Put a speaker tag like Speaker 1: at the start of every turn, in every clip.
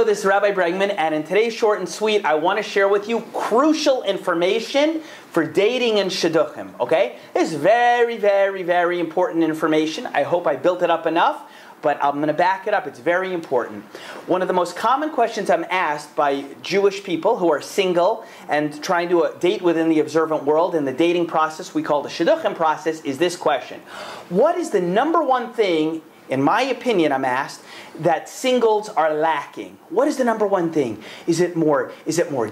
Speaker 1: Hello, this is Rabbi Bregman, and in today's short and sweet, I want to share with you crucial information for dating and shidduchim, okay? This is very, very, very important information. I hope I built it up enough, but I'm going to back it up. It's very important. One of the most common questions I'm asked by Jewish people who are single and trying to date within the observant world in the dating process we call the shidduchim process is this question. What is the number one thing, in my opinion, I'm asked, that singles are lacking? What is the number one thing? Is it more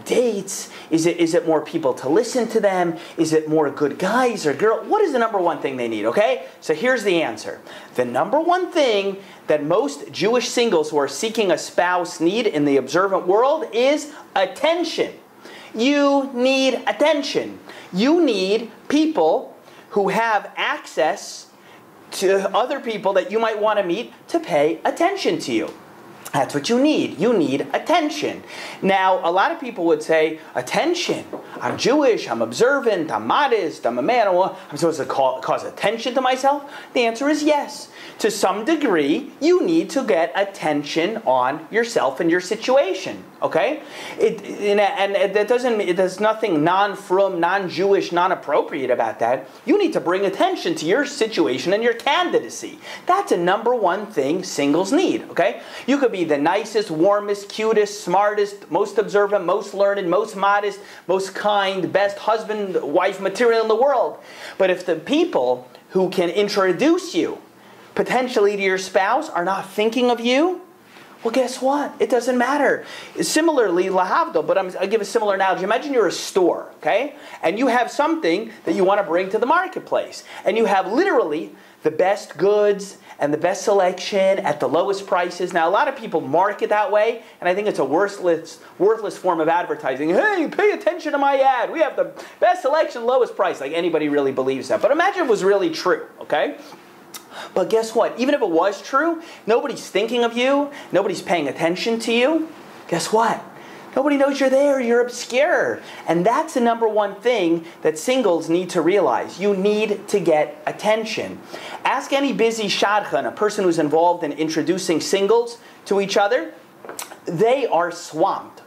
Speaker 1: dates? Is it more people to listen to them? Is it more good guys or girls? What is the number one thing they need, okay? So here's the answer. The number one thing that most Jewish singles who are seeking a spouse need in the observant world is attention. You need attention. You need people who have access to other people that you might want to meet to pay attention to you. That's what you need. You need attention. Now, a lot of people would say, attention. I'm Jewish, I'm observant, I'm modest, I'm a man. I'm supposed to cause attention to myself? The answer is yes. To some degree, you need to get attention on yourself and your situation. Okay? There's nothing non-frum, non-Jewish, non-appropriate about that. You need to bring attention to your situation and your candidacy. That's a number one thing singles need. Okay? You could be the nicest, warmest, cutest, smartest, most observant, most learned, most modest, most kind, best husband, wife material in the world. But if the people who can introduce you potentially to your spouse are not thinking of you, well, guess what? It doesn't matter. Similarly, lahavdil, but I'll give a similar analogy. Imagine you're a store, okay? And you have something that you want to bring to the marketplace. And you have literally the best goods and the best selection at the lowest prices. Now, a lot of people market that way, and I think it's a worthless form of advertising. Hey, pay attention to my ad. We have the best selection, lowest price. Like anybody really believes that. But imagine it was really true, okay? But guess what? Even if it was true, nobody's thinking of you. Nobody's paying attention to you. Guess what? Nobody knows you're there. You're obscure. And that's the number one thing that singles need to realize. You need to get attention. Ask any busy shadchan, a person who's involved in introducing singles to each other. They are swamped.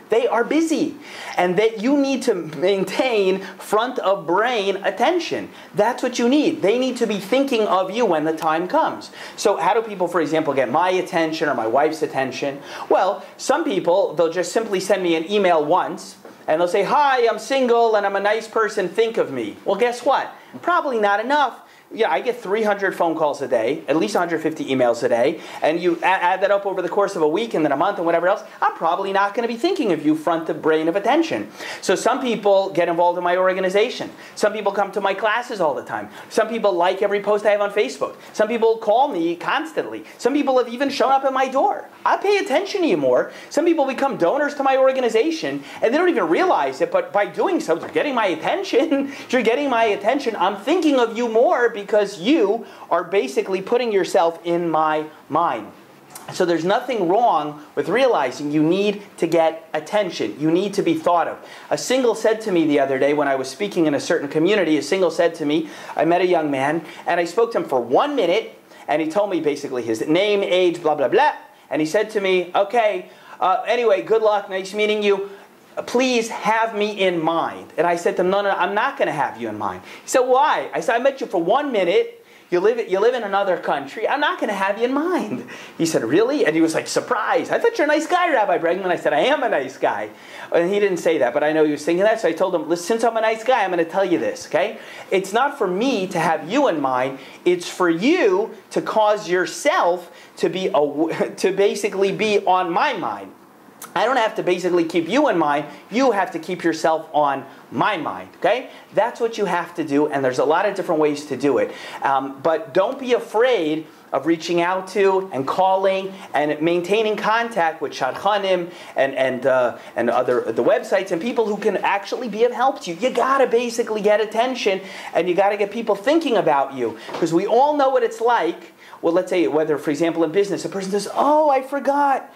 Speaker 1: They are busy. And that you need to maintain front of brain attention. That's what you need. They need to be thinking of you when the time comes. So how do people, for example, get my attention or my wife's attention? Well, some people, they'll just simply send me an email once, and they'll say, hi, I'm single and I'm a nice person, think of me. Well, guess what? Probably not enough. Yeah, I get 300 phone calls a day, at least 150 emails a day, and you add that up over the course of a week and then a month and whatever else, I'm probably not going to be thinking of you front of brain of attention. So some people get involved in my organization. Some people come to my classes all the time. Some people like every post I have on Facebook. Some people call me constantly. Some people have even shown up at my door. I pay attention to you more. Some people become donors to my organization, and they don't even realize it, but by doing so, they're getting my attention. You're getting my attention. I'm thinking of you more because you are basically putting yourself in my mind. So there's nothing wrong with realizing you need to get attention. You need to be thought of. A single said to me the other day when I was speaking in a certain community, a single said to me, I met a young man, and I spoke to him for 1 minute, and he told me basically his name, age, blah, blah, blah. And he said to me, okay, anyway, good luck, nice meeting you. Please have me in mind. And I said to him, no, I'm not going to have you in mind. He said, why? I said, I met you for 1 minute. You live in another country. I'm not going to have you in mind. He said, really? And he was like, surprised. I thought you're a nice guy, Rabbi Bregman. I said, I am a nice guy. And he didn't say that, but I know he was thinking that. So I told him, listen, since I'm a nice guy, I'm going to tell you this, okay? It's not for me to have you in mind. It's for you to cause yourself to basically be on my mind. I don't have to basically keep you in mind. You have to keep yourself on my mind, okay? That's what you have to do, and there's a lot of different ways to do it. But don't be afraid of reaching out to and calling and maintaining contact with shadchanim and the websites and people who can actually be of help to you. You got to basically get attention, and you got to get people thinking about you, because we all know what it's like well, let's say whether, for example, in business, a person says, oh, I forgot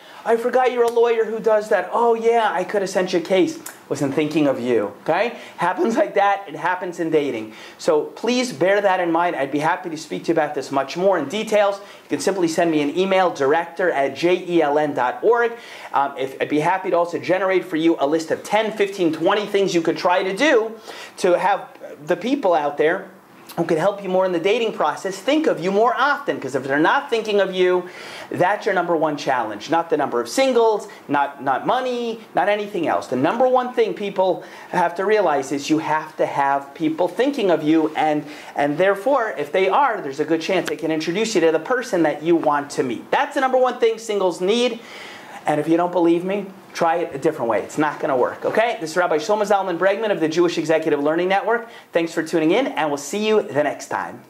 Speaker 1: you're a lawyer who does that. Oh yeah, I could have sent you a case. Wasn't thinking of you, okay? Happens like that. It happens in dating. So please bear that in mind. I'd be happy to speak to you about this much more in details. You can simply send me an email, director@jeln.org. I'd be happy to also generate for you a list of 10, 15, 20 things you could try to do to have the people out there who can help you more in the dating process think of you more often. Because if they're not thinking of you, that's your number one challenge. Not the number of singles, not money, not anything else. The number one thing people have to realize is you have to have people thinking of you, and therefore, if they are, there's a good chance they can introduce you to the person that you want to meet. That's the number one thing singles need. And if you don't believe me, try it a different way. It's not going to work, okay? This is Rabbi Shlomo Zalman Bregman of the Jewish Executive Learning Network. Thanks for tuning in, and we'll see you the next time.